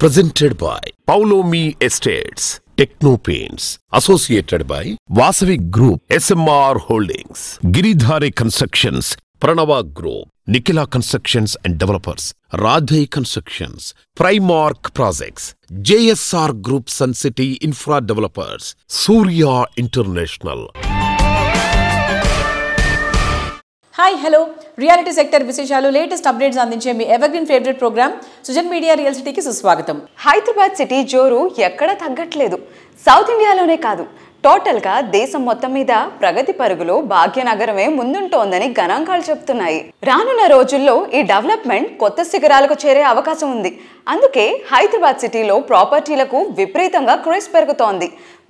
Presented by Paulomi Estates, Techno Paints, associated by Vasavi Group, SMR Holdings, Giridhari Constructions, Pranava Group, Nikila Constructions and Developers, Radhai Constructions, Primark Projects, JSR Group Sun City Infra Developers, Surya International. Hi hello reality sector విశేషాలు latest updates అందించే మీ evergreen favourite programme Sujan media real సిటీకి సుస్వాగతం. Hyderabad city జోరు ఎక్కడ తగ్గట్లేదు. South ఇండియాలోనే కాదు, టోటల్గా దేశం మొత్తం మీద ప్రగతి పరుగులో భాగ్యనగరమే ముందుంటోందని గణాంకాలు చెప్తున్నాయి. రానున్న రోజుల్లో ఈ డెవలప్మెంట్ కొత్త శిఖరాలకు చేరే అవకాశం ఉంది. అందుకే హైదరాబాద్ సిటీలో ప్రాపర్టీలకు విపరీతంగా క్రేజ్ పెరుగుతోంది.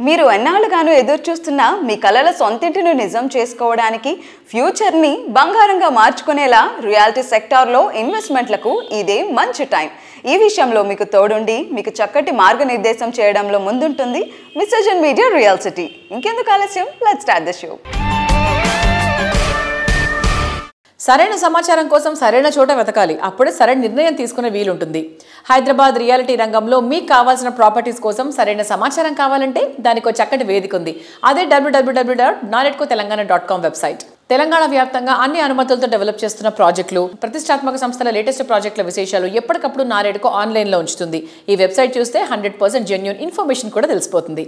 మీరు ఎన్నాళ్ళుగానూ ఎదురు చూస్తున్న మీ కలల సొంతింటిని నిజం చేసుకోవడానికి, ఫ్యూచర్ని బంగారంగా మార్చుకునేలా రియాలిటీ సెక్టార్లో ఇన్వెస్ట్మెంట్లకు ఇదే మంచి టైం. ఈ విషయంలో మీకు తోడుండి మీకు చక్కటి మార్గనిర్దేశం చేయడంలో ముందుంటుంది సుజన్ మీడియా రియల్ సిటీ. ఇంకెందుకు ఆలస్యం, లెట్స్ స్టార్ట్ ద షో. సరైన సమాచారం కోసం సరైన చోట వెతకాలి, అప్పుడే సరైన నిర్ణయం తీసుకునే వీలుంటుంది. హైదరాబాద్ రియాలిటీ రంగంలో మీకు కావాల్సిన ప్రాపర్టీస్ కోసం సరైన సమాచారం కావాలంటే దానికి చక్కటి వేదిక ఉంది. అదే www.naredcotelangaana.com వెబ్సైట్. తెలంగాణ వ్యాప్తంగా అన్ని అనుమతులతో డెవలప్ చేస్తున్న ప్రాజెక్టులు, ప్రతిష్టాత్మక సంస్థల లేటెస్ట్ ప్రాజెక్టుల విశేషాలు ఎప్పటికప్పుడు నారేడ్కో ఆన్లైన్లో ఉంచుతుంది. ఈ వెబ్సైట్ చూస్తే 100% జెన్యూన్ ఇన్ఫర్మేషన్ కూడా తెలిసిపోతుంది.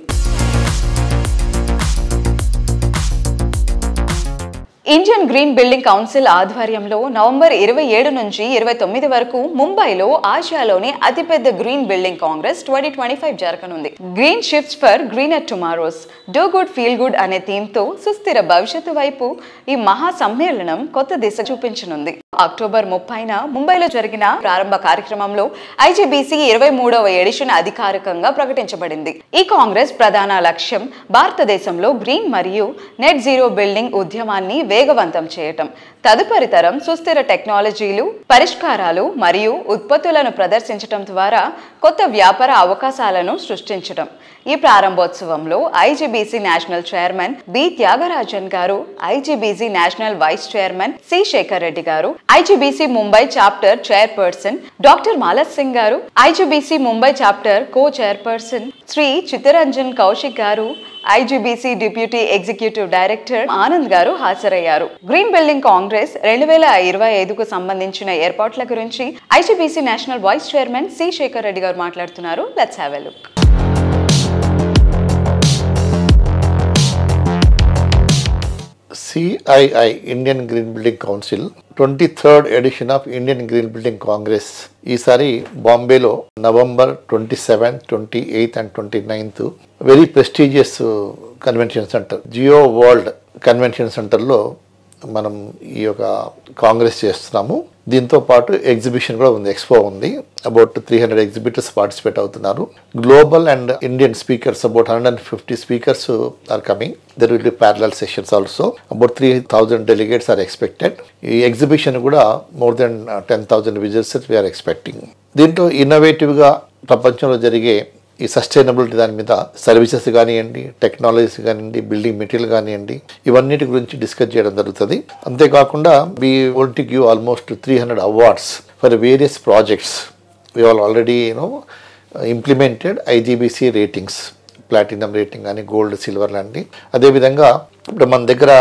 ఇండియన్ గ్రీన్ బిల్డింగ్ కౌన్సిల్ ఆధ్వర్యంలో నవంబర్ 27 నుంచి 29 వరకు ముంబైలో ఆసియాలోని అతిపెద్ద గ్రీన్ బిల్డింగ్ కాంగ్రెస్ 2025 జరగనుంది. Green shifts for greener tomorrows, do good feel good అనే థీమ్తో సుస్థిర భవిష్యత్తు వైపు ఈ మహా సమ్మేళనం కొత్త దిశ చూపించనుంది. అక్టోబర్ 30న ముంబైలో జరిగిన ప్రారంభ కార్యక్రమంలో IGBC 23వ ఎడిషన్ అధికారికంగా ప్రకటించబడింది. ఈ కాంగ్రెస్ ప్రధాన లక్ష్యం భారతదేశంలో గ్రీన్ మరియు నెట్ జీరో బిల్డింగ్ ఉద్యమాన్ని వేగవంతం చేయటం, తదుపరి తరం సుస్థిర టెక్నాలజీలు, పరిష్కారాలు మరియు ఉత్పత్తులను ప్రదర్శించడం ద్వారా కొత్త వ్యాపార అవకాశాలను సృష్టించడం. ఈ ప్రారంభోత్సవంలో IGBC national chairman B Thyagarajan గారు, IGBC national vice chairman C Shekhar Reddy గారు, IGBC Mumbai chapter chairperson doctor Malas Singh గారు, IGBC Mumbai chapter co chairperson Shri Chittaranjan Kaushik గారు, IGBC deputy executive director Anand గారు హాజరయ్యారు. గ్రీన్ బిల్డింగ్ కాంగ్రెస్ 2025కు సంబంధించిన ఏర్పాట్ల గురించి IGBC national vice chairman C Shekhar Reddy గారు మాట్లాడుతున్నారు. Let's have a look. CII Indian Green Building Council 23rd edition of Indian Green Building Congress ఈసారి బాంబేలో November 27, 28 and 29 very prestigious convention centre Jio world convention సెంటర్లో మనం ఈ యొక్క కాంగ్రెస్ చేస్తున్నాము. దీంతో పాటు ఎగ్జిబిషన్ కూడా ఉంది, ఎక్స్పో ఉంది. అబౌట్ 300 ఎగ్జిబిటర్స్ పార్టిసిపేట్ అవుతున్నారు. Global and Indian speakers about 150 speakers are coming. There will be parallel sessions also. About 3000 delegates are expected. ఈ ఎగ్జిబిషన్ కూడా more than 10,000 visitors we are expecting. దీంట్లో ఇన్నోవేటివ్గా ప్రపంచంలో జరిగే ఈ సస్టైనబిలిటీ దాని మీద సర్వీసెస్ కానివ్వండి, టెక్నాలజీస్ కానివ్వండి, బిల్డింగ్ మెటీరియల్ కానివ్వండి, ఇవన్నిటి గురించి డిస్కస్ చేయడం జరుగుతుంది. అంతేకాకుండా we want to give almost 300 awards for various projects. We all already implemented IGBC ratings, platinum rating కానీ, గోల్డ్, సిల్వర్ లాంటి. అదేవిధంగా ఇప్పుడు మన దగ్గర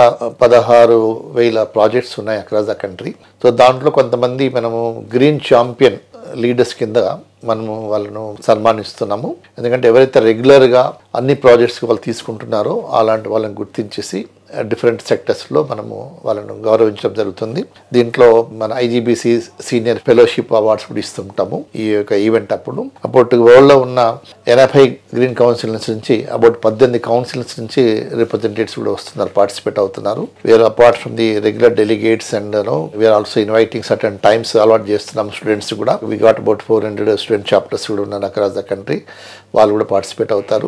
16,000 ప్రాజెక్ట్స్ ఉన్నాయి అక్రాస్ ద కంట్రీ. సో దాంట్లో కొంతమంది మనము గ్రీన్ ఛాంపియన్ లీడర్స్ కింద మనము వాళ్ళను సన్మానిస్తున్నాము. ఎందుకంటే ఎవరైతే రెగ్యులర్గా అన్ని ప్రాజెక్ట్స్కి వాళ్ళు తీసుకుంటున్నారో అలాంటి వాళ్ళని గుర్తించేసి డిఫరెంట్ సెక్టర్స్లో మనము వాళ్ళను గౌరవించడం జరుగుతుంది. దీంట్లో మన IGBC సీనియర్ ఫెలోషిప్ అవార్డ్స్ కూడా ఇస్తుంటాము ఈ యొక్క ఈవెంట్ అప్పుడు. అబౌట్ వరల్డ్లో ఉన్న 80 గ్రీన్ కౌన్సిల్స్ నుంచి అబౌట్ 18 కౌన్సిల్స్ నుంచి రిప్రజెంటేటివ్స్ కూడా వస్తున్నారు, పార్టిసిపేట్ అవుతున్నారు. Where apart from the regular delegates and we are also inviting certain times allot చేస్తున్నాం స్టూడెంట్స్ కూడా. We got about 400 student chapters కూడా ఉన్నారు అక్రాస్ ద కంట్రీ. వాళ్ళు కూడా పార్టిసిపేట్ అవుతారు.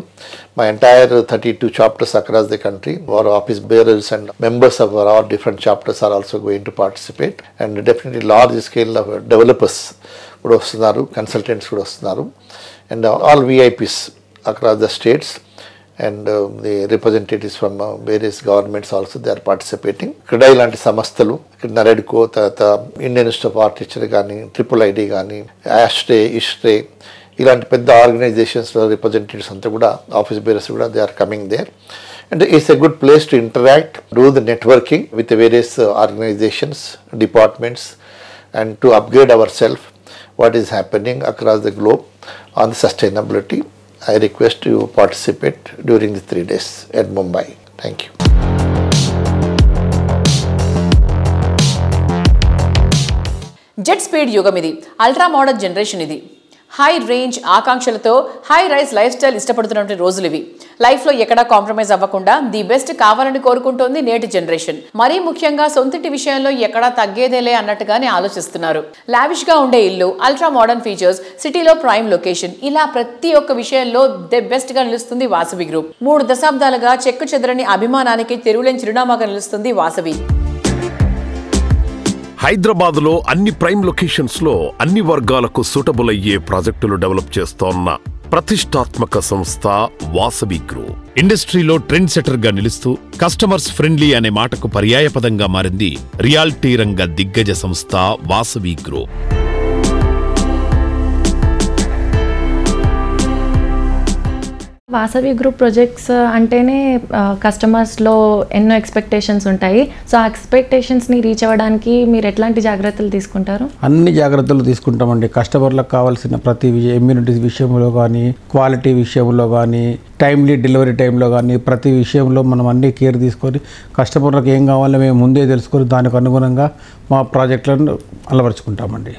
My entire 32 chapters across the country, our office bearers and members of our different chapters are also going to participate, and definitely large scale of developers would vastunnaru, consultants would vastunnaru, and all VIPs across the states and the representatives from various governments also they are participating. CREDAI లాంటి సంస్థలు నరేడ్కో, తర్వాత Indian institute of architecture కానీ, IIIT కానీ, ఆస్ట్రే, ఇస్ట్రే ఇలాంటి పెద్ద organisations representatives అంతా కూడా office bearers కూడా they are coming there. And it's a good place to interact, do the networking with the various organizations, departments, and to upgrade ourselves what is happening across the globe on the sustainability. I request you participate during the 3 days at Mumbai. Thank you. Jet speed యుగం ఇది, ultra modern generation ఇది. High range ఆకాంక్షలతో high rise lifestyle ఇష్టపడుతున్నటువంటి రోజులు ఇవి. లైఫ్లో ఎక్కడా compromise అవ్వకుండా ది బెస్ట్ కావాలని కోరుకుంటోంది నేటి జనరేషన్. మరీ ముఖ్యంగా సొంతింటి విషయంలో ఎక్కడా తగ్గేదేలే అన్నట్టుగానే ఆలోచిస్తున్నారు. లావిష్గా ఉండే ఇల్లు, అల్ట్రా మోడర్న్ ఫీచర్స్, సిటీలో ప్రైమ్ లొకేషన్, ఇలా ప్రతి ఒక్క విషయంలో ది బెస్ట్గా నిలుస్తుంది వాసవి గ్రూప్. 3 దశాబ్దాలుగా చెక్కు చెదరని అభిమానానికి తెరువులేని చిరునామాగా నిలుస్తుంది వాసవి. హైదరాబాద్లో అన్ని ప్రైమ్ లొకేషన్స్ లో అన్ని వర్గాలకు సూటబుల్ అయ్యే ప్రాజెక్టులు డెవలప్ చేస్తోన్న ప్రతిష్టాత్మక సంస్థ వాసవి గ్రూప్. ఇండస్ట్రీలో ట్రెండ్ సెటర్ గా నిలుస్తూ కస్టమర్స్ ఫ్రెండ్లీ అనే మాటకు పర్యాయపదంగా మారింది రియాలిటీ రంగ దిగ్గజ సంస్థ Vasavi group. Vasavi group projects అంటేనే కస్టమర్స్లో ఎన్నో ఎక్స్పెక్టేషన్స్ ఉంటాయి. సో ఆ ఎక్స్పెక్టేషన్స్ని రీచ్ అవ్వడానికి మీరు ఎట్లాంటి జాగ్రత్తలు తీసుకుంటారు? అన్ని జాగ్రత్తలు తీసుకుంటామండి. కస్టమర్లకు కావాల్సిన ప్రతి ఇమ్యూనిటీస్ విషయంలో కానీ, క్వాలిటీ విషయంలో కానీ, టైమ్లీ డెలివరీ టైంలో కానీ ప్రతి విషయంలో మనం అన్ని కేర్ తీసుకొని కస్టమర్లకు ఏం కావాలో మేము ముందే తెలుసుకొని దానికి అనుగుణంగా మా ప్రాజెక్టులను అలవరుచుకుంటామండి.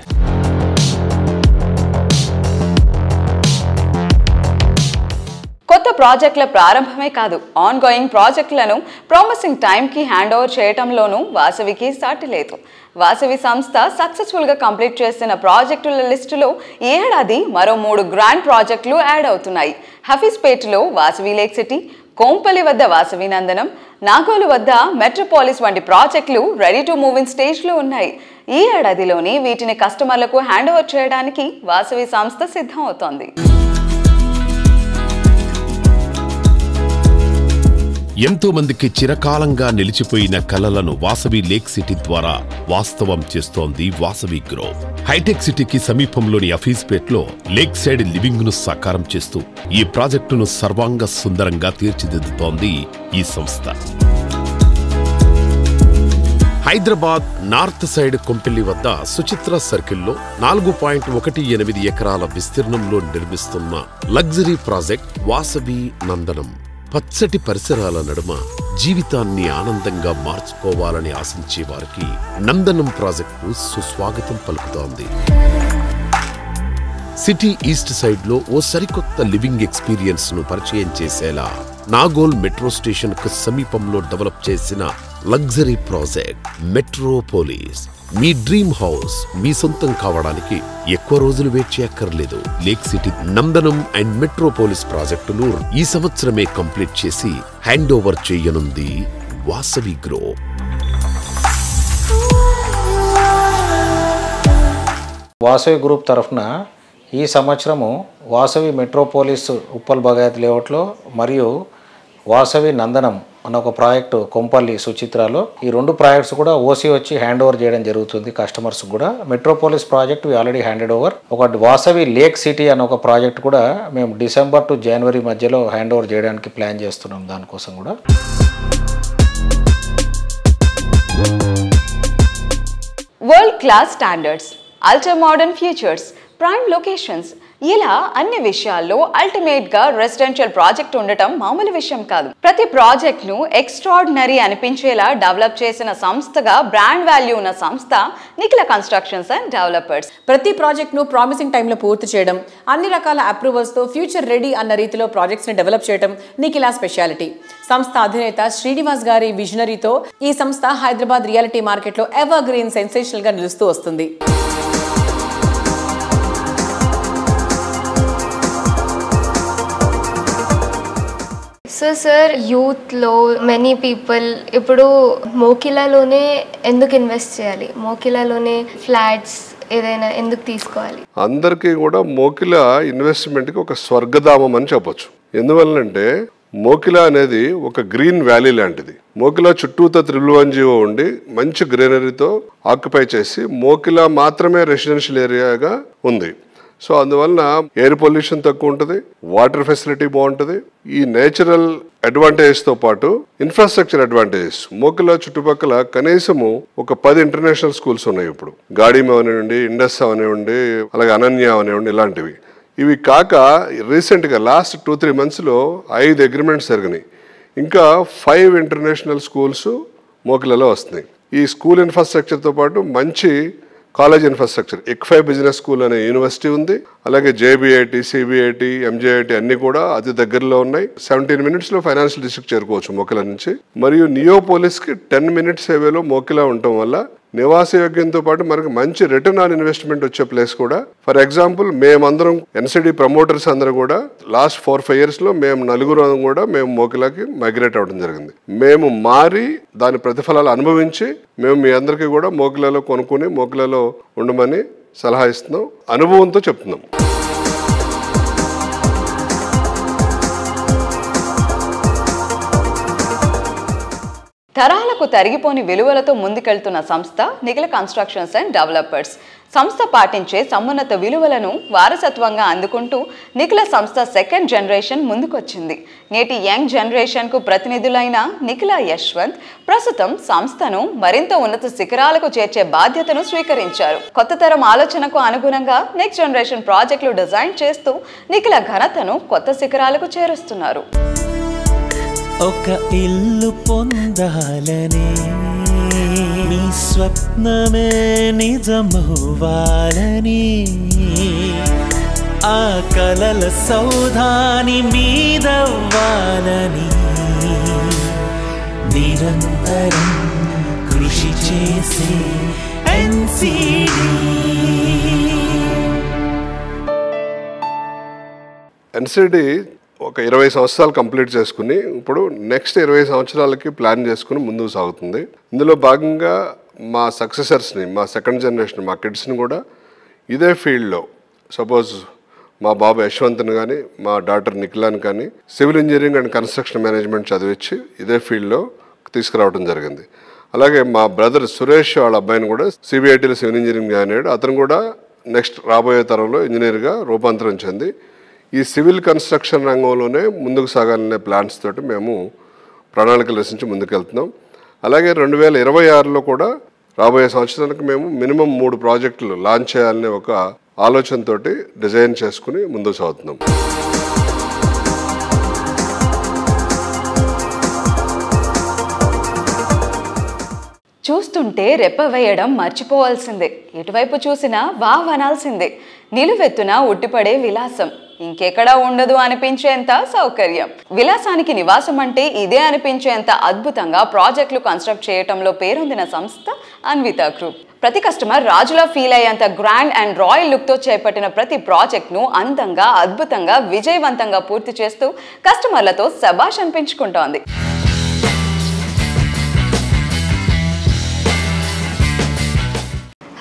కొత్త ప్రాజెక్టుల ప్రారంభమే కాదు, ఆన్ గోయింగ్ ప్రాజెక్టులను ప్రామిసింగ్ టైంకి హ్యాండ్ ఓవర్ చేయడంలోనూ వాసవికి సాటి లేదు. వాసవి సంస్థ సక్సెస్ఫుల్గా కంప్లీట్ చేసిన ప్రాజెక్టుల లిస్టులో ఈ ఏడాది మరో 3 గ్రాండ్ ప్రాజెక్టులు యాడ్ అవుతున్నాయి. హఫీజ్పేటలో వాసవి లేక్ సిటీ, కోంపల్లి వద్ద వాసవి నందనం, నాగోలు వద్ద మెట్రోపాలిస్ వంటి ప్రాజెక్టులు రెడీ టు మూవ్ ఇన్ స్టేజ్లో ఉన్నాయి. ఈ ఏడాదిలోని వీటిని కస్టమర్లకు హ్యాండ్ ఓవర్ చేయడానికి వాసవి సంస్థ సిద్ధం అవుతోంది. ఎంతో మందికి చిరకాలంగా నిలిచిపోయిన కలలను వాసవి లేక్ సిటీ ద్వారా వాస్తవం చేస్తోంది వాసవి గ్రూప్. హైటెక్ సిటీకి సమీపంలోని హఫీజ్పేట్లో లేక్ సైడ్ లివింగ్ ను సాకారం చేస్తూ ఈ ప్రాజెక్టును సర్వాంగ సుందరంగా తీర్చిదిద్దుతోంది ఈ సంస్థ. హైదరాబాద్ నార్త్ సైడ్ కొంపెల్లి వద్ద సుచిత్ర సర్కిల్లో 4.18 ఎకరాల విస్తీర్ణంలో నిర్మిస్తున్న లగ్జరీ ప్రాజెక్ట్ వాసవి నందనం. పచ్చటి పరిసరాల నడుమ జీవితాన్ని ఆనందంగా మార్చుకోవాలని ఆశించే వారికి నందనం ప్రాజెక్టు సుస్వాగతం పలుకుతోంది. సిటీ ఈస్ట్ సైడ్ లో ఓ సరికొత్త లివింగ్ ఎక్స్పీరియన్స్ ను పరిచయం చేసేలా నాగోల్ మెట్రో స్టేషన్ కు సమీపంలో డెవలప్ చేసిన లగ్జరీ ప్రాజెక్ట్ మెట్రోపోలిస్. మీ డ్రీమ్ హౌస్ మీ సొంతం కావడానికి ఎక్కువ రోజులు వెయిట్ చేయక్కర్లేదు. Lake city, Nandanam and Metropolis ప్రాజెక్టులు ఈ సంవత్సరమే కంప్లీట్ చేసి హ్యాండ్ ఓవర్ చేయనుంది వాసవి గ్రూప్. వాసవి గ్రూప్ తరఫున ఈ సంవత్సరము వాసవి మెట్రోపోలిస్ ఉప్పల్ బగాయత్ లేఅవుట్లో మరియు వాసవి నందనం అన్న ఒక ప్రాజెక్టు కొంపల్లి సుచిత్రాలో, ఈ 2 ప్రాజెక్ట్స్ కూడా ఓసీ వచ్చి హ్యాండ్ ఓవర్ చేయడం జరుగుతుంది కస్టమర్స్ కూడా. Metropolis project already handed over. ఒక వాసవి లేక్ సిటీ అన్న ఒక ప్రాజెక్ట్ కూడా మేము డిసెంబర్ టు జనవరి మధ్యలో హ్యాండ్ ఓవర్ చేయడానికి ప్లాన్ చేస్తున్నాం. దానికోసం కూడా world class standards, ultra modern features, prime locations, ఇలా అన్ని విషయాల్లో అల్టిమేట్ గా రెసిడెన్షియల్ ప్రాజెక్ట్ ఉండటం మామూలు విషయం కాదు. ప్రతి ప్రాజెక్ట్ ను ఎక్స్ట్రాడినరీ అనిపించేలా డెవలప్ చేసిన సంస్థగా బ్రాండ్ వాల్యూ ఉన్న సంస్థ నిఖిల కన్స్ట్రక్షన్స్ అండ్ డెవలపర్స్. ప్రతి ప్రాజెక్ట్ ను ప్రామిసింగ్ టైంలో పూర్తి చేయడం, అన్ని రకాల అప్రూవల్స్ తో ఫ్యూచర్ రెడీ అన్న రీతిలో ప్రాజెక్ట్స్ ని డెవలప్ చేయడం నిఖిల స్పెషాలిటీ. సంస్థ అధినేత శ్రీనివాస్ గారి విజనరీతో ఈ సంస్థ హైదరాబాద్ రియాలిటీ మార్కెట్లో ఎవర్ గ్రీన్ సెన్సేషనల్ గా నిలుస్తూ వస్తుంది. సో సార్, యూత్లో మెనీ పీపుల్ ఇప్పుడు మోకిలాలోనే ఎందుకు ఇన్వెస్ట్ చేయాలి, మోకిలాలోనే ఫ్లాట్స్ ఏదైనా ఎందుకు తీసుకోవాలి? అందరికీ కూడా మోకిల ఇన్వెస్ట్మెంట్కి ఒక స్వర్గధామం అని చెప్పొచ్చు. ఎందువల్లంటే మోకిలా అనేది ఒక గ్రీన్ వ్యాలీ లాంటిది. మోకిలా చుట్టూతో 311 ఉండి మంచి గ్రీనరీతో ఆక్యుపై చేసి మోకిలా మాత్రమే రెసిడెన్షియల్ ఏరియాగా ఉంది. సో అందువలన ఎయిర్ పొల్యూషన్ తక్కువ ఉంటుంది, వాటర్ ఫెసిలిటీ బాగుంటుంది. ఈ నేచురల్ అడ్వాంటేజెస్తో పాటు ఇన్ఫ్రాస్ట్రక్చర్ అడ్వాంటేజెస్. మోకిలా చుట్టుపక్కల కనీసము ఒక 10 ఇంటర్నేషనల్ స్కూల్స్ ఉన్నాయి. ఇప్పుడు గాడిమ అవనివ్వండి, ఇండస్ అవనివ్వండి, అలాగే అనన్య అవనివ్వండి, ఇలాంటివి. ఇవి కాక రీసెంట్గా లాస్ట్ 2-3 monthsలో 5 అగ్రిమెంట్స్ జరిగినాయి. ఇంకా 5 ఇంటర్నేషనల్ స్కూల్స్ మోకిలలో వస్తున్నాయి. ఈ స్కూల్ ఇన్ఫ్రాస్ట్రక్చర్తో పాటు మంచి college infrastructure. ICFAI business school అనే యూనివర్సిటీ ఉంది. అలాగే జేబీఐటి, సిబిఐటి, ఎంజేఐటి అన్ని కూడా అతి దగ్గరలో ఉన్నాయి. 17 minutesలో ఫైనాన్షియల్ డిస్ట్రిక్ట్ చేరుకోవచ్చు మోకిలా నుంచి. మరియు నియోపోలిస్కి 10 minutes హైవేలో మోకిలా ఉండటం వల్ల నివాసయోగ్యంతో పాటు మనకు మంచి రిటర్న్ ఆన్ ఇన్వెస్ట్మెంట్ వచ్చే ప్లేస్ కూడా. ఫర్ ఎగ్జాంపుల్ మేమందరం ఎన్సిడి ప్రమోటర్స్ అందరూ కూడా లాస్ట్ 4-5 yearsలో మేము 4 కూడా మేము మోకిలాకి మైగ్రేట్ అవ్వడం జరిగింది. మేము మారి దాని ప్రతిఫలాలు అనుభవించి మేము మీ అందరికీ కూడా మోకిలాలో కొనుక్కుని మోకిలాలో ఉండమని సలహా ఇస్తున్నాం, అనుభవంతో చెప్తున్నాం. తరాలకు తరిగిపోని విలువలతో ముందుకెళ్తున్న సంస్థ నిఖిల కన్స్ట్రక్షన్స్ అండ్ డెవలపర్స్. సంస్థ పాటించే సమున్నత విలువలను వారసత్వంగా అందుకుంటూ నిఖిల సంస్థ 2nd generation ముందుకొచ్చింది. నేటి యంగ్ జనరేషన్కు ప్రతినిధులైన నిఖిల యశ్వంత్ ప్రస్తుతం సంస్థను మరింత ఉన్నత శిఖరాలకు చేర్చే బాధ్యతను స్వీకరించారు. కొత్త తరం ఆలోచనకు అనుగుణంగా నెక్స్ట్ జనరేషన్ ప్రాజెక్టులు డిజైన్ చేస్తూ నిఖిల ఘనతను కొత్త శిఖరాలకు చేరుస్తున్నారు. ఒక ఇల్లు పొందాలని నీ స్వప్నమే నిజమవ్వాలని ఆ కలల సౌధాని మీదవ్వాలని నిరంతరం కృషి చేసే ఎన్సిడి ఒక 20 సంవత్సరాలు కంప్లీట్ చేసుకుని ఇప్పుడు నెక్స్ట్ 20 సంవత్సరాలకి ప్లాన్ చేసుకుని ముందుకు సాగుతుంది. ఇందులో భాగంగా మా సక్సెసర్స్ని, మా 2nd generation, మా కిడ్స్ని కూడా ఇదే ఫీల్డ్లో, సపోజ్ మా బాబు యశ్వంత్ని కానీ మా డాటర్ నిఖిలాని కానీ civil engineering and construction management చదివించి ఇదే ఫీల్డ్లో తీసుకురావడం జరిగింది. అలాగే మా బ్రదర్ సురేష్ వాళ్ళ అబ్బాయిని కూడా సిబిఐటీలో సివిల్ ఇంజనీరింగ్ జాయిన్ అయ్యాడు. అతను కూడా నెక్స్ట్ రాబోయే తరంలో ఇంజనీర్గా రూపాంతరం చెంది ఈ సివిల్ కన్స్ట్రక్షన్ రంగంలోనే ముందుకు సాగాలనే ప్లాన్స్ తోటి మేము ప్రణాళికలు రచించి ముందుకెళ్తున్నాం. అలాగే 2026లో కూడా రాబోయే సంవత్సరానికి మేము మినిమం 3 ప్రాజెక్టులు లాంచ్ చేయాలనే ఒక ఆలోచనతో డిజైన్ చేసుకుని ముందుకు సాగుతున్నాం. చూస్తుంటే రెప్ప వేయడం మర్చిపోవాల్సిందే, ఎటువైపు చూసినా వావ్ అనాల్సిందే. నిలువెత్తున ఉట్టిపడే విలాసం ఇంకెక్కడా ఉండదు అనిపించేంత సౌకర్యం. విలాసానికి నివాసం అంటే ఇదే అనిపించేంత అద్భుతంగా ప్రాజెక్టులు కన్స్ట్రక్ట్ చేయటంలో పేరొందిన సంస్థ అన్విత గ్రూప్. ప్రతి కస్టమర్ రాజులా ఫీల్ అయ్యేంత గ్రాండ్ అండ్ రాయల్ లుక్తో చేపట్టిన ప్రతి ప్రాజెక్ట్ను అందంగా, అద్భుతంగా, విజయవంతంగా పూర్తి చేస్తూ కస్టమర్లతో శభాష్ అనిపించుకుంటోంది.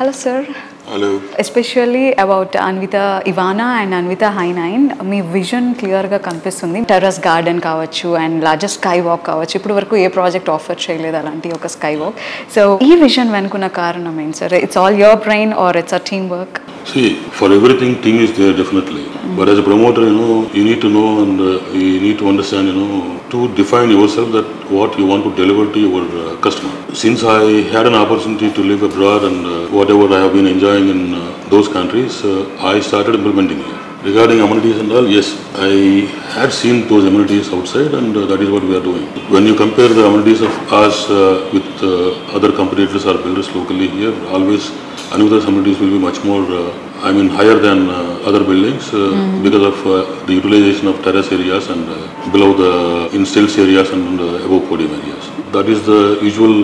Hello sir. Hello. Especially about Anvita Ivana and Anvita High9, మీ విజన్ క్లియర్గా కనిపిస్తుంది. టెర్రస్ గార్డెన్ కావచ్చు అండ్ లార్జెస్ట్ స్కై వాక్ కావచ్చు. ఇప్పుడు వరకు ఏ ప్రాజెక్ట్ ఆఫర్ చేయలేదు అలాంటి ఒక స్కై వాక్. సో ఈ విజన్ వెనుకున్న కారణం ఏంటి sir? It's all your brain or it's a team work? See, for everything, team is there definitely. But as a promoter, you need to know and you need to understand, to define yourself that what you want to deliver to your customer. Since I had an opportunity to live abroad and whatever I have been enjoying in those countries, I started implementing it. Regarding amenities and all, yes, I had seen those amenities outside and that is what we are doing. When you compare the amenities of us with other competitors or builders locally here, always Anvita's amenities will be much more, higher than other buildings because of the utilization of terrace areas and below the in stilts areas and above podium areas. That is the usual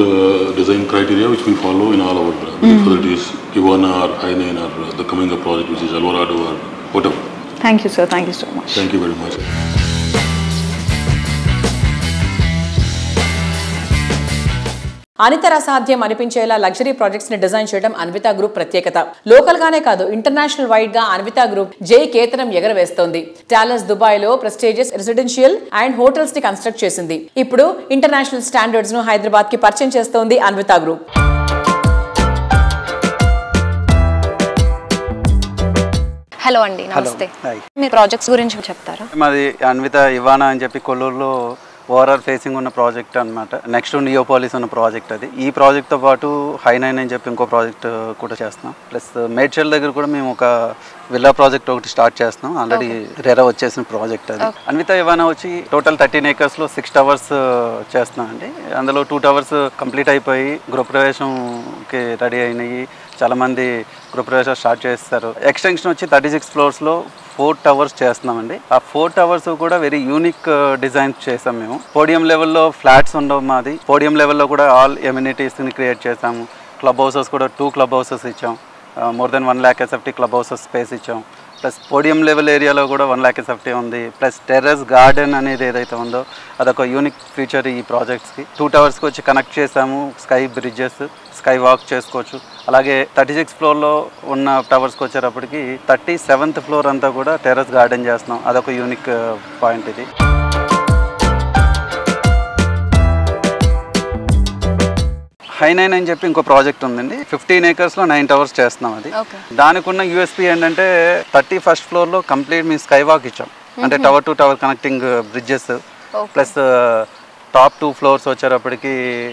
design criteria which we follow in all our buildings, whether it is Ivana or High9 or the coming up project which is Alvarado or whatever. Thank you sir, thank you so much. Thank you very much. అనితర సాధ్యం అనిపించేలా luxury projects ని design చేయడం Anvitha group ప్రత్యేకత. Local గానే కాదు, international wide గా Anvitha group జై కేతనం ఎగరవేస్తోంది. డాలస్, దుబాయ్ లో ప్రెస్టీజియస్ రెసిడెన్షియల్ అండ్ హోటల్స్ ని కన్స్ట్రక్ట్ చేసింది. ఇప్పుడు ఇంటర్నేషనల్ స్టాండర్డ్స్ ను హైదరాబాద్ కి పరిచయం చేస్తోంది అన్విత గ్రూప్. హలో అండి, నమస్తే. మీ ప్రాజెక్ట్స్ గురించి చెప్తారా? మాది అన్విత ఇవానా అని చెప్పి కొల్లూరులో ఓఆర్ఆర్ ఫేసింగ్ ఉన్న ప్రాజెక్ట్ అనమాట. నెక్స్ట్ నియోపాలిస్ ఉన్న ప్రాజెక్ట్ అది. ఈ ప్రాజెక్ట్తో పాటు హైనైన్ అని చెప్పి ఇంకో ప్రాజెక్ట్ కూడా చేస్తున్నాం. ప్లస్ మేడ్చల్ దగ్గర కూడా మేము ఒక విల్లా ప్రాజెక్ట్ ఒకటి స్టార్ట్ చేస్తున్నాం. ఆల్రెడీ రెరా వచ్చేసిన ప్రాజెక్ట్ అది. అన్విత ఇవానా వచ్చి టోటల్ 13 acres లో 6 towers చేస్తున్నాం అండి. అందులో 2 towers కంప్లీట్ అయిపోయి గృహప్రవేశంకి రెడీ అయినాయి. చాలామంది గృహప్రవేశం స్టార్ట్ చేస్తారు. ఎక్స్టెన్షన్ వచ్చి 36 floors లో 4 towers చేస్తున్నామండి. ఆ 4 towers కూడా వెరీ యూనిక్ డిజైన్స్ చేసాం మేము. పోడియం లెవెల్లో ఫ్లాట్స్ ఉండవు మాది. పోడియం లెవెల్లో కూడా ఆల్ ఎమ్యూనిటీస్ని క్రియేట్ చేసాము. క్లబ్ హౌసెస్ కూడా 2 club houses ఇచ్చాం. More than 1 lakh SFT club houses space ఇచ్చాం. ప్లస్ పోడియం లెవెల్ ఏరియాలో కూడా 1 lakh SFT ఉంది. ప్లస్ టెర్రస్ గార్డెన్ అనేది ఏదైతే ఉందో అదొక యూనిక్ ఫీచర్ ఈ ప్రాజెక్ట్స్కి. 2 towersకి వచ్చి కనెక్ట్ చేసాము. స్కై బ్రిడ్జెస్, స్కై వాక్ చేసుకోవచ్చు. అలాగే 36 floorలో ఉన్న టవర్స్కి వచ్చేటప్పటికి 37th floor అంతా కూడా టెర్రస్ గార్డెన్ చేస్తున్నాం. అదొక యూనిక్ పాయింట్ ఇది. హైనైన్ అని చెప్పి ఇంకో ప్రాజెక్ట్ ఉందండి. 15 acres లో 9 towers చేస్తున్నాం. అది దానికి ఉన్న యూఎస్పీ ఏంటంటే 31st floor లో కంప్లీట్ మేము స్కై వాక్ ఇచ్చాం. అంటే tower to tower connecting bridges plus top 2 floors వచ్చేటప్పటికి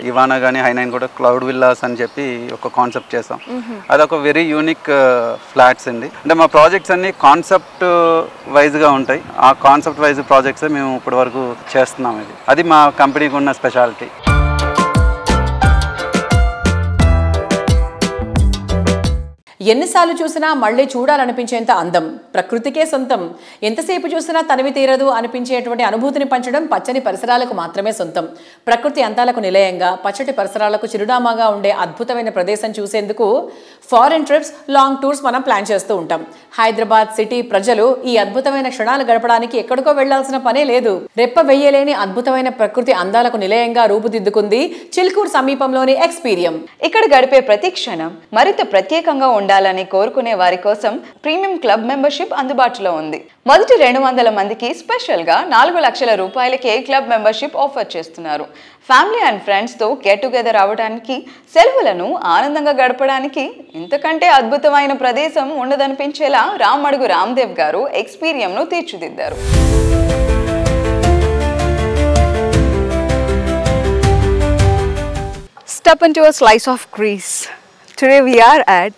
ఇవానా కానీ హైనైన్ కూడా క్లౌడ్ విల్లాస్ అని చెప్పి ఒక కాన్సెప్ట్ చేసాం. అదొక వెరీ యూనిక్ ఫ్లాట్స్ అండి. అంటే మా ప్రాజెక్ట్స్ అన్ని కాన్సెప్ట్ వైజ్గా ఉంటాయి. ఆ కాన్సెప్ట్ వైజ్ ప్రాజెక్ట్స్ మేము ఇప్పటి వరకు చేస్తున్నాం. అది మా కంపెనీకి ఉన్న స్పెషాలిటీ. ఎన్నిసార్లు చూసినా మళ్ళీ చూడాలనిపించేంత అందం, ప్రకృతికే సొంతం. ఎంతసేపు చూసినా తనివి తీరదు అనిపించేటువంటి అనుభూతిని పంచడం పచ్చని పరిసరాలకు మాత్రమే సొంతం. ప్రకృతి అందాలకు నిలయంగా, పచ్చటి పరిసరాలకు చిరునామాగా ఉండే అద్భుతమైన ప్రదేశం చూసేందుకు ఫారెన్ ట్రిప్స్, లాంగ్ టూర్స్ మనం ప్లాన్ చేస్తూ ఉంటాం. హైదరాబాద్ సిటీ ప్రజలు ఈ అద్భుతమైన క్షణాలు గడపడానికి ఎక్కడికో వెళ్లాల్సిన పనే లేదు. రెప్ప వెయ్యలేని అద్భుతమైన ప్రకృతి అందాలకు నిలయంగా రూపుదిద్దుకుంది చిల్కూరు సమీపంలోని ఎక్స్పీరియం. ఇక్కడ గడిపే ప్రతి క్షణం మరింత ప్రత్యేకంగా ఉండాలని కోరుకునే వారి కోసం ప్రీమియం క్లబ్ మెంబర్షిప్ అందుబాటులో ఉంది. మొదటి 200 మందికి స్పెషల్గా 4 లక్షల రూపాయలకే క్లబ్ మెంబర్షిప్ ఆఫర్ చేస్తున్నారు. ఫ్యామిలీ అండ్ ఫ్రెండ్స్తో గెట్ టుగెదర్ అవ్వడానికి, సెలవులను ఆనందంగా గడపడానికి ఇంతకంటే అద్భుతమైన ప్రదేశం ఉండదనిపించేలా రామడుగు రామ్దేవ్ గారు ఎక్స్పీరియంను తీర్చిదిద్దారు. Step into a slice of Greece. Today we are at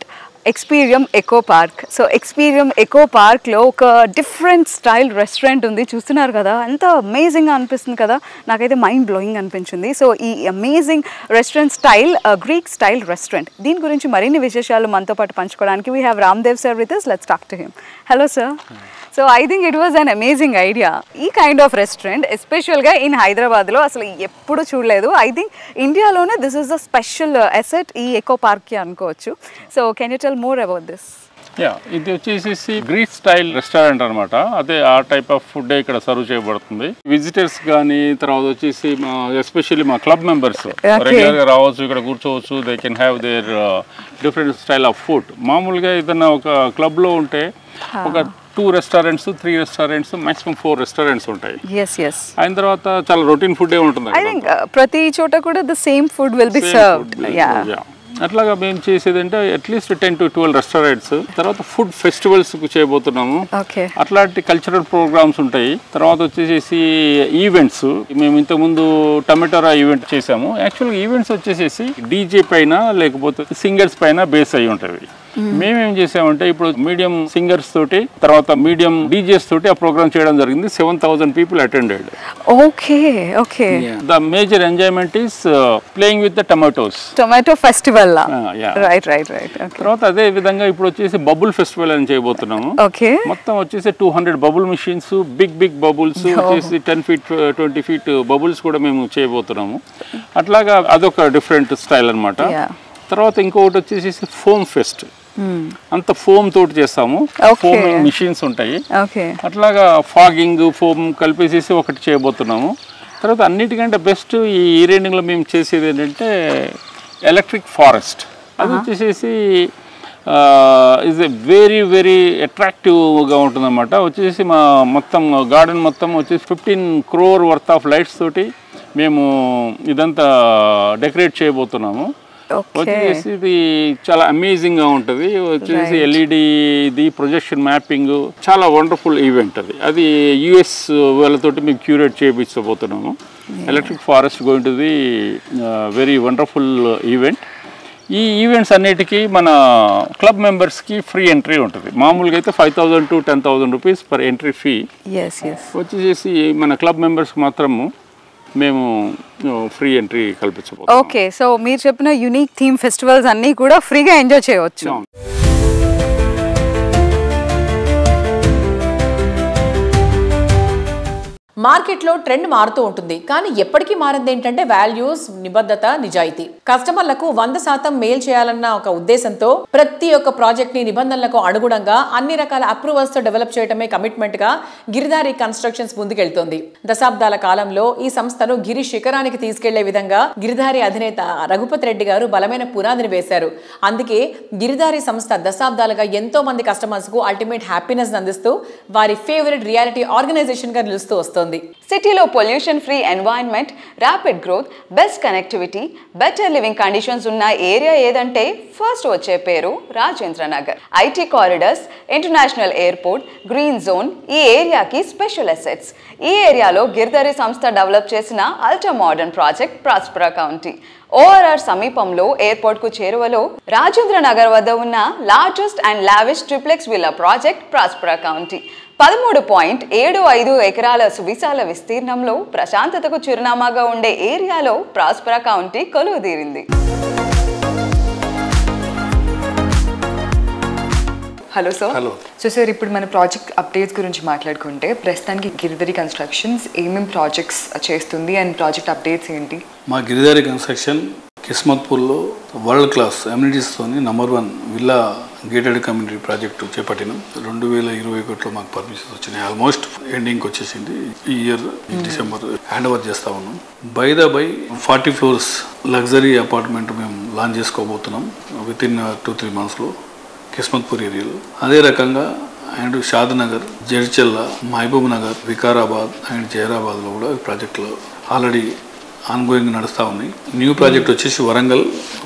Experium eco park. So Experium eco పార్క్లో ఒక డిఫరెంట్ స్టైల్ రెస్టారెంట్ ఉంది. చూస్తున్నారు కదా, ఎంత అమేజింగ్గా అనిపిస్తుంది కదా. నాకైతే మైండ్ బ్లోయింగ్ అనిపించింది. సో ఈ amazing restaurant style Greek style restaurant, దీని గురించి మరిన్ని విశేషాలు మనతో పాటు పంచుకోవడానికి we have Ramdev sir with us. Let's talk to him. Hello sir. So I think it was an amazing idea. ఈ కైండ్ ఆఫ్ రెస్టారెంట్ ఎస్పెషల్గా ఇన్ హైదరాబాద్లో అసలు ఎప్పుడు చూడలేదు. ఐ థింక్ ఇండియాలోనే this is the special asset ఈ ఎకో పార్క్కి అనుకోవచ్చు. So can you tell more about this? ఇది వచ్చేసి గ్రీక్ స్టైల్ రెస్టారెంట్ అనమాట. అదే ఆ టైప్ ఆఫ్ ఫుడ్ ఇక్కడ సర్వ్ చేయబడుతుంది. విజిటర్స్ కానీ, తర్వాత వచ్చేసి ఎస్పెషల్లీ మా క్లబ్ మెంబర్స్ రెగ్యులర్గా రావచ్చు, ఇక్కడ కూర్చోవచ్చు. They can have their different style of food. మామూలుగా ఏదైనా ఒక క్లబ్లో ఉంటే ఒక 2 restaurants, 3 restaurants, maximum 4 restaurants ఉంటాయి. అయిన తర్వాత చాలా రొటీన్ ఫుడ్ ఉంటుంది. ఐ థింక్ ప్రతి చోట కూడా the same food will be served. అట్లాగా మేము చేసేది అంటే అట్లీస్ట్ 10 to 12 restaurants. తర్వాత ఫుడ్ ఫెస్టివల్స్ చేయబోతున్నాము. అట్లాంటి కల్చరల్ ప్రోగ్రామ్స్ ఉంటాయి. తర్వాత వచ్చేసి ఈవెంట్స్. మేము ఇంతకుముందు టమాటోరా ఈవెంట్ చేసాము. యాక్చువల్గా ఈవెంట్స్ వచ్చేసి డీజే పైన లేకపోతే సింగర్స్ పైన బేస్ అయి ఉంటాయి. మేమేం చేసామంటే ఇప్పుడు మీడియం సింగర్స్ తోటి, తర్వాత మీడియం డీజేస్ తోటి ఆ ప్రోగ్రామ్ చేయడం జరిగింది. 7,000 people attended. Okay. The major enjoyment is playing with the tomato festival. Right. తర్వాత అదే విధంగా ఇప్పుడు వచ్చేసి బబుల్ ఫెస్టివల్ అని చేయబోతున్నాము. మొత్తం వచ్చేసి 200 బబుల్ మిషన్స్, బిగ్ బబుల్స్ వచ్చేసి 10 feet 20 feet బబుల్స్ కూడా మేము చేయబోతున్నాము. అట్లాగా అదొక డిఫరెంట్ స్టైల్ అనమాట. తర్వాత ఇంకొకటి వచ్చేసి ఫోమ్ ఫెస్ట్. అంత ఫోమ్ తోటి చేస్తాము. ఫోమ్ మిషన్స్ ఉంటాయి. అట్లాగా ఫాగింగ్, ఫోమ్ కలిపేసేసి ఒకటి చేయబోతున్నాము. తర్వాత అన్నిటికంటే బెస్ట్ ఈ రైడింగ్లో మేము చేసేది ఏంటంటే ఎలక్ట్రిక్ ఫారెస్ట్. అది వచ్చేసి ఈజ్ ఎ వెరీ అట్రాక్టివ్గా ఉంటుందన్నమాట. వచ్చేసి మా మొత్తం గార్డెన్ మొత్తం వచ్చేసి 15 crore worth ఆఫ్ లైట్స్ తోటి మేము ఇదంతా డెకరేట్ చేయబోతున్నాము. వచ్చేసి ఇది చాలా అమేజింగ్ గా ఉంటుంది. వచ్చేసి ఎల్ఈడి ఇది ప్రొజెక్షన్ మ్యాపింగ్ చాలా వండర్ఫుల్ ఈవెంట్ అది యుఎస్ వాళ్ళతోటి మేము క్యూరేట్ చేయించబోతున్నాము. Electric forest going to the very wonderful event. ఈ ఈవెంట్స్ అన్నిటికీ మన క్లబ్ మెంబర్స్కి ఫ్రీ ఎంట్రీ ఉంటుంది. మామూలుగా అయితే 5,000 to 10,000 rupees per entry fee. వచ్చేసి మన క్లబ్ మెంబర్స్కి మాత్రము మేము ఫ్రీ ఎంట్రీ కల్పించబోతున్నాం. ఓకే, సో మీరు చెప్పిన యూనిక్ థీమ్ ఫెస్టివల్స్ అన్నీ కూడా ఫ్రీగా ఎంజాయ్ చేయవచ్చు. మార్కెట్లో ట్రెండ్ మారుతూ ఉంటుంది, కానీ ఎప్పటికీ మారింది ఏంటంటే వాల్యూస్, నిబద్ధత, నిజాయితీ. కస్టమర్లకు 100% మేల్ చేయాలన్న ఒక ఉద్దేశంతో ప్రతి ఒక్క ప్రాజెక్ట్ ని నిబంధనలకు అనుగుణంగా అన్ని రకాల అప్రూవల్స్ తో డెవలప్ చేయడమే కమిట్మెంట్ గా గిరిధారి కన్స్ట్రక్షన్స్ ముందుకెళ్తోంది. దశాబ్దాల కాలంలో ఈ సంస్థను గిరి శిఖరానికి తీసుకెళ్లే విధంగా గిరిధారి అధినేత రఘుపతి రెడ్డి గారు బలమైన పునాదిని వేశారు. అందుకే గిరిధారి సంస్థ దశాబ్దాలుగా ఎంతో మంది కస్టమర్స్ కు అల్టిమేట్ హ్యాపీనెస్ అందిస్తూ వారి ఫేవరెట్ రియాలిటీ ఆర్గనైజేషన్ గా నిలుస్తూ వస్తోంది. సిటీలో pollution free environment, rapid growth, best connectivity, better living conditions ఉన్న ఏరియా ఏదంటే ఫస్ట్ వచ్చే పేరు Rajendra Nagar. IT corridors, international airport, green zone ఈ ఏరియాకి స్పెషల్ అసెట్స్. ఈ ఏరియాలో గిరిధారి సంస్థ డెవలప్ చేసిన ultra modern project Prospera County. ORR సమీపంలో ఎయిర్పోర్ట్ కు చేరువలో రాజేంద్ర నగర్ వద్ద ఉన్న largest and lavish triplex villa project Prospera County. 13.75 ఎకరాల సువిశాల విస్తీర్ణంలో ప్రశాంతతకు చిరునామాగా ఉండే ఏరియాలో ప్రాస్పరా కౌంటీ కొలువుదీరింది. Hello sir. సో సార్, ఇప్పుడు మన ప్రాజెక్ట్ అప్డేట్స్ గురించి మాట్లాడుకుంటే ప్రస్తుతానికి గిరిధారి కన్స్ట్రక్షన్స్ ఏమేమి ప్రాజెక్ట్స్ చేస్తుంది అండ్ ప్రాజెక్ట్ అప్డేట్స్ ఏంటి? మా గిరిధారి కన్స్ట్రక్షన్ కిస్మత్పూర్లో వరల్డ్ క్లాస్ అమ్యూనిటీస్తోని #1 విల్లా గేటెడ్ కమ్యూనిటీ ప్రాజెక్టు చేపట్టినాం. 2021లో మాకు పర్మిషన్స్ వచ్చినాయి. ఆల్మోస్ట్ ఎండింగ్కి వచ్చేసింది. ఈ ఇయర్ డిసెంబర్ హ్యాండ్ ఓవర్ చేస్తూ ఉన్నాం. బై 40 floors లగ్జరీ అపార్ట్మెంట్ మేము లాంచ్ చేసుకోబోతున్నాం వితిన్ 2-3 monthsలో కిస్మత్పూర్ ఏరియాలో. అదే రకంగా అండ్ షాద్నగర్, జడ్చల్ల, మహబూబ్ నగర్, వికారాబాద్ అండ్ జైరాబాద్లో కూడా ప్రాజెక్టులు ఆల్రెడీ ఆన్గోయింగ్ నడుస్తూ ఉన్నాయి. న్యూ ప్రాజెక్ట్ వచ్చేసి వరంగల్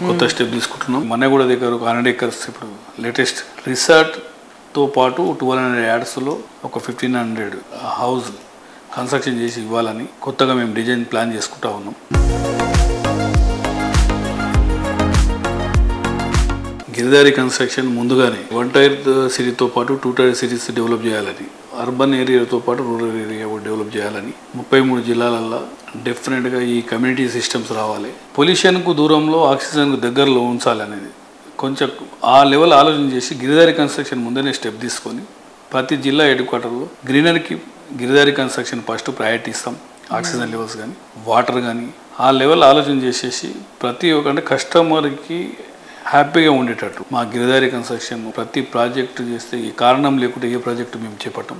కొత్త స్టెప్ తీసుకుంటున్నాం. మన్నగూడ దగ్గర 100 acres ఇప్పుడు లేటెస్ట్ రిసార్ట్తో పాటు 1200 యార్డ్స్లో ఒక 1500 హౌస్ కన్స్ట్రక్షన్ చేసి ఇవ్వాలని కొత్తగా మేము డిజైన్ ప్లాన్ చేసుకుంటా ఉన్నాం. గిరిధారి కన్స్ట్రక్షన్ ముందుగానే 1 tier సిటీతో పాటు 2 tier సిటీస్ డెవలప్ చేయాలని, అర్బన్ ఏరియాతో పాటు రూరల్ ఏరియా డెవలప్ చేయాలని 33 జిల్లాలల్లో డెఫినెట్గా ఈ కమ్యూనిటీ సిస్టమ్స్ రావాలి. పొల్యూషన్కు దూరంలో, ఆక్సిజన్కు దగ్గరలో ఉంచాలనేది కొంచెం ఆ లెవెల్ ఆలోచన చేసి గిరిధారి కన్స్ట్రక్షన్ ముందనే స్టెప్ తీసుకొని ప్రతి జిల్లా హెడ్ క్వార్టర్లో గ్రీనరీకి గిరిధారి కన్స్ట్రక్షన్ ఫస్ట్ ప్రయారిటీ ఇస్తాం. ఆక్సిజన్ లెవెల్స్ కానీ, వాటర్ కానీ ఆ లెవెల్ ఆలోచన చేసేసి ప్రతి ఒక్క కస్టమర్కి హ్యాపీగా ఉండేటట్టు మా గిరిధారి కన్స్ట్రక్షన్ ప్రతి ప్రాజెక్టు చేస్తే ఈ కారణం లేకుంటే ఏ ప్రాజెక్టు మేము చేపట్టాం.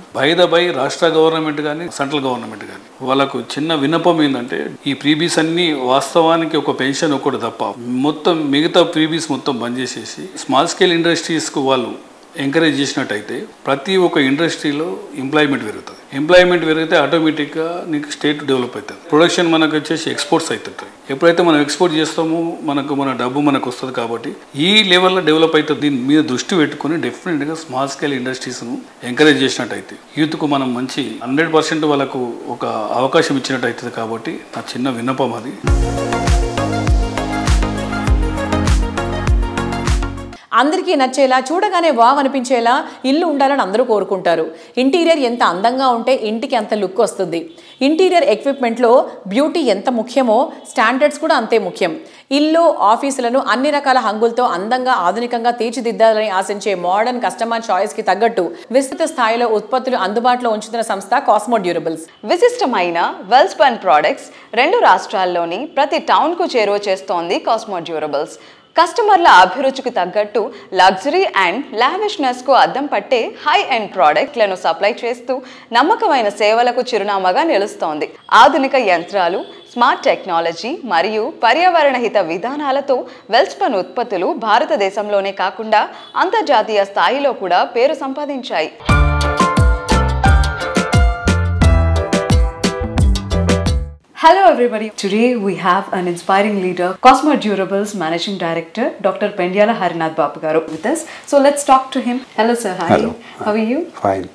బై రాష్ట్ర గవర్నమెంట్ కానీ, సెంట్రల్ గవర్నమెంట్ కానీ వాళ్ళకు చిన్న విన్నపం ఏంటంటే ఈ ప్రీబీస్ అన్ని వాస్తవానికి ఒక పెన్షన్ ఒకటి తప్ప మొత్తం మిగతా ప్రీబీస్ మొత్తం బంద్ చేసేసి స్మాల్ స్కేల్ ఇండస్ట్రీస్కు వాళ్ళు ఎంకరేజ్ చేసినట్టయితే ప్రతి ఒక్క ఇండస్ట్రీలో ఎంప్లాయ్మెంట్ పెరుగుతుంది. ఎంప్లాయ్మెంట్ పెరిగితే ఆటోమేటిక్గా నీకు స్టేట్ డెవలప్ అవుతుంది. ప్రొడక్షన్ మనకు వచ్చేసి ఎక్స్పోర్ట్స్ అవుతుంటాయి. ఎప్పుడైతే మనం ఎక్స్పోర్ట్ చేస్తామో మన డబ్బు మనకు వస్తుంది. కాబట్టి ఈ లెవెల్లో డెవలప్ అవుతుంది. దీని మీద దృష్టి పెట్టుకుని డెఫినెట్గా స్మాల్ స్కేల్ ఇండస్ట్రీస్ను ఎంకరేజ్ చేసినట్టయితే యూత్కు మనం మంచి 100% వాళ్ళకు ఒక అవకాశం ఇచ్చినట్టు అవుతుంది. కాబట్టి నా చిన్న విన్నపం అది. అందరికీ నచ్చేలా, చూడగానే వావ్ అనిపించేలా ఇల్లు ఉండాలని అందరూ కోరుకుంటారు. ఇంటీరియర్ ఎంత అందంగా ఉంటే ఇంటికి అంత లుక్ వస్తుంది. ఇంటీరియర్ ఎక్విప్మెంట్లో బ్యూటీ ఎంత ముఖ్యమో స్టాండర్డ్స్ కూడా అంతే ముఖ్యం. ఇల్లు, ఆఫీసులను అన్ని రకాల హంగులతో అందంగా, ఆధునికంగా తీర్చిదిద్దాలని ఆశించే మోడర్న్ కస్టమర్ చాయిస్కి తగ్గట్టు విస్తృత స్థాయిలో ఉత్పత్తులు అందుబాటులో ఉంచుతున్న సంస్థ కాస్మో డ్యూరబుల్స్. విశిష్టమైన వెల్స్పన్ ప్రోడక్ట్స్ 2 రాష్ట్రాల్లోని ప్రతి టౌన్కు చేరువ చేస్తోంది కాస్మో డ్యూరబుల్స్. కస్టమర్ల అభిరుచికి తగ్గట్టు లగ్జరీ అండ్ లావిష్నెస్కు అద్దం పట్టే హై ఎండ్ ప్రోడక్ట్లను సప్లై చేస్తూ నమ్మకమైన సేవలకు చిరునామాగా నిలుస్తోంది. ఆధునిక యంత్రాలు, స్మార్ట్ టెక్నాలజీ మరియు పర్యావరణ హిత విధానాలతో వెల్స్పన్ ఉత్పత్తులు భారతదేశంలోనే కాకుండా అంతర్జాతీయ స్థాయిలో కూడా పేరు సంపాదించాయి. Hello everybody. Today we have an inspiring leader, Cosmo Durables Managing Director, Dr. Pendyala Harinath Babu garu with us. So let's talk to him. Hello sir. Hi. Hello. How are you? Fine.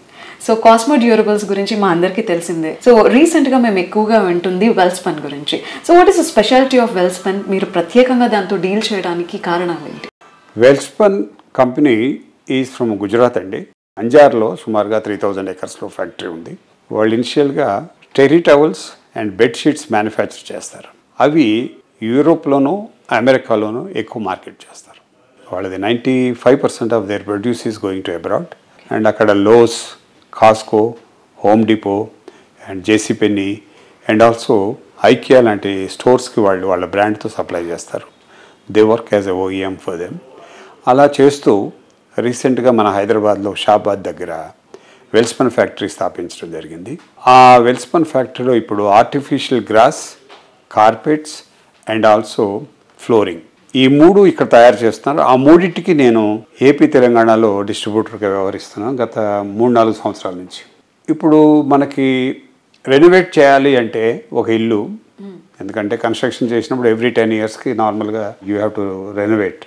So cosmo durables గురించి మా అందరికీ తెలిసిందే. So రీసెంట్గా మేము ఎక్కువగా వింటుంది వెల్స్పన్ గురించి. So what is the speciality of Welspun? మీరు ప్రత్యేకంగా దాంతో డీల్ చేయడానికి కారణాలు ఏంటి? Welspun company is from Gujarat అండి. అంజార్లో సుమారుగా 3000 ఎకర్స్లో ఫ్యాక్టరీ ఉంది. వాళ్ళు ఇనిషియల్గా terry towels and bedsheets manufacture చేస్తారు. అవి యూరోప్లోనూ అమెరికాలోనూ ఎక్కువ మార్కెట్ చేస్తారు. వాళ్ళది 95% of their produce is going to abroad. And అక్కడ Lowe's, Costco, home depot and JC Penney and also IKEA లాంటి స్టోర్స్కి వాళ్ళు వాళ్ళ బ్రాండ్తో సప్లై చేస్తారు. They work as a OEM for them. అలా చేస్తూ రీసెంట్గా మన హైదరాబాద్లో షాబాద్ దగ్గర వెల్స్పన్ ఫ్యాక్టరీ స్థాపించడం జరిగింది. ఆ వెల్స్పన్ ఫ్యాక్టరీలో ఇప్పుడు artificial gross, carpets and also flooring ఈ 3 ఇక్కడ తయారు చేస్తున్నారు. ఆ 3టికి నేను ఏపీ తెలంగాణలో డిస్ట్రిబ్యూటర్గా వ్యవహరిస్తున్నాను గత 3-4 సంవత్సరాల నుంచి. ఇప్పుడు మనకి రెనోవేట్ చేయాలి అంటే ఒక ఇల్లు, ఎందుకంటే కన్స్ట్రక్షన్ చేసినప్పుడు ఎవ్రీ 10 yearsకి నార్మల్గా యూ హ్యావ్ టు రెనోవేట్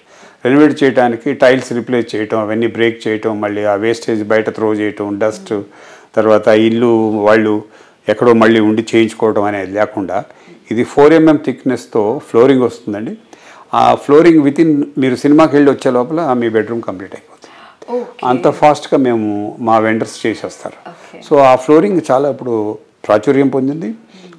చేయడానికి టైల్స్ రిప్లేస్ చేయటం, అవన్నీ బ్రేక్ చేయటం, మళ్ళీ ఆ వేస్టేజ్ బయట త్రో చేయటం, డస్ట్, తర్వాత ఇల్లు వాళ్ళు ఎక్కడో మళ్ళీ ఉండి చేయించుకోవడం అనేది లేకుండా ఇది 4 mm థిక్నెస్తో ఫ్లోరింగ్ వస్తుందండి. ఆ ఫ్లోరింగ్ వితిన్ మీరు సినిమాకి వెళ్ళి వచ్చే లోపల మీ బెడ్రూమ్ కంప్లీట్ అయిపోతుంది. అంత ఫాస్ట్గా మేము మా వెండర్స్ చేసేస్తారు. సో ఆ ఫ్లోరింగ్ చాలా ఇప్పుడు ప్రాచుర్యం పొందింది.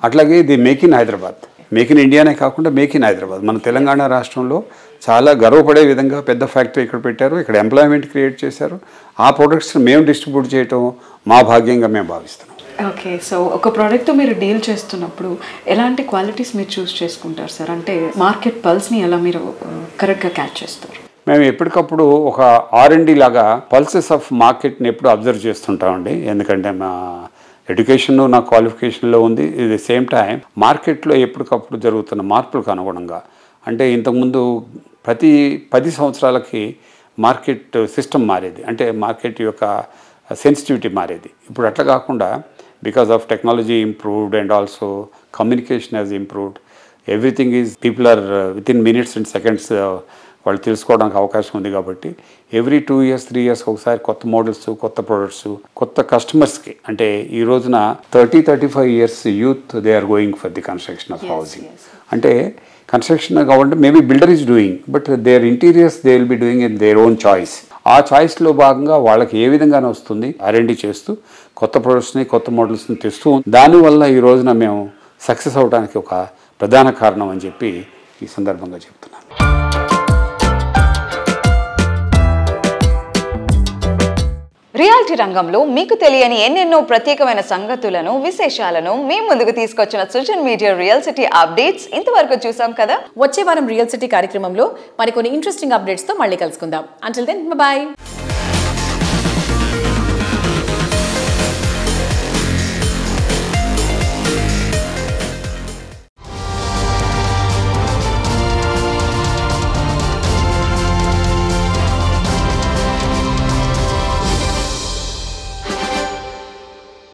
అట్లాగే ఇది make in Hyderabad, make in ఇండియానే కాకుండా మేక్ ఇన్ హైదరాబాద్. మన తెలంగాణ రాష్ట్రంలో చాలా గర్వపడే విధంగా పెద్ద ఫ్యాక్టరీ ఇక్కడ పెట్టారు, ఇక్కడ ఎంప్లాయ్మెంట్ క్రియేట్ చేశారు. ఆ ప్రొడక్ట్స్ మేము డిస్ట్రిబ్యూట్ చేయటం మా భాగ్యంగా మేము భావిస్తున్నాం. ఓకే, సో ఒక ప్రోడక్ట్తో మీరు డీల్ చేస్తున్నప్పుడు ఎలాంటి క్వాలిటీస్ మీరు చూస్ చేసుకుంటారు సార్? అంటే మార్కెట్ పల్స్ని ఎలా మీరు కరెక్ట్గా క్యాచ్ చేస్తారు? మేము ఎప్పటికప్పుడు ఒక R&D లాగా పల్సెస్ ఆఫ్ మార్కెట్ని ఎప్పుడు అబ్జర్వ్ చేస్తుంటామండి. ఎందుకంటే మా ఎడ్యుకేషన్ నా క్వాలిఫికేషన్లో ఉంది. ఇది సేమ్ టైం మార్కెట్లో ఎప్పటికప్పుడు జరుగుతున్న మార్పులకు అనుగుణంగా, అంటే ఇంతకుముందు ప్రతి 10 సంవత్సరాలకి మార్కెట్ సిస్టమ్ మారేది, అంటే మార్కెట్ యొక్క సెన్సిటివిటీ మారేది. ఇప్పుడు అట్లా కాకుండా because of technology improved and also communication has improved, everything is people are within minutes and seconds వాళ్ళు తెలుసుకోవడానికి అవకాశం ఉంది. కాబట్టి ఎవ్రీ 2 years 3 years ఒకసారి కొత్త మోడల్స్, కొత్త ప్రొడక్ట్స్, కొత్త కస్టమర్స్కి, అంటే ఈ రోజున 30-35 years youth they are going for the construction of housing. అంటే కన్స్ట్రక్షన్ కావాలంటే maybe builder is doing, but their interiors they will be doing in their own choice. ఆ చాయిస్లో భాగంగా వాళ్ళకి ఏ విధంగానే వస్తుంది R&D చేస్తూ కొత్త ప్రొడక్ట్స్ని, కొత్త మోడల్స్ని తెస్తూ, దానివల్ల ఈ రోజున మేము సక్సెస్ అవడానికి ఒక ప్రధాన కారణం అని చెప్పి ఈ సందర్భంగా చెప్తున్నాను. రియాలిటీ రంగంలో మీకు తెలియని ఎన్నెన్నో ప్రత్యేకమైన సంగతులను, విశేషాలను మీ ముందుకు తీసుకొచ్చిన social media real city updates ఇంతవరకు చూసాం కదా. వచ్చే వారం రియల్ సిటీ కార్యక్రమంలో మరికొన్ని ఇంట్రెస్టింగ్ అప్డేట్స్తో మళ్ళీ కలుసుకుందాం. Until then bye.